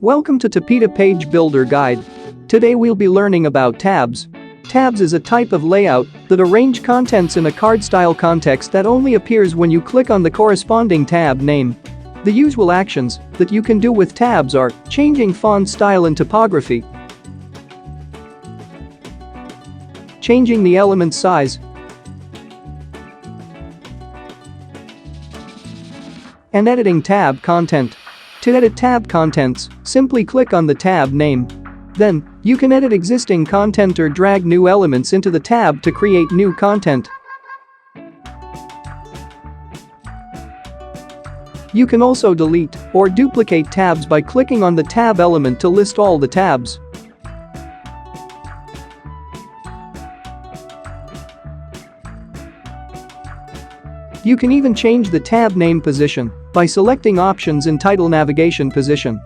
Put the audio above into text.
Welcome to Tapeta Page Builder Guide. Today we'll be learning about tabs. Tabs is a type of layout that arrange contents in a card-style context that only appears when you click on the corresponding tab name. The usual actions that you can do with tabs are changing font style and typography, changing the element size, and editing tab content. To edit tab contents, simply click on the tab name. Then, you can edit existing content or drag new elements into the tab to create new content. You can also delete or duplicate tabs by clicking on the tab element to list all the tabs. You can even change the tab name position by selecting options in title navigation position.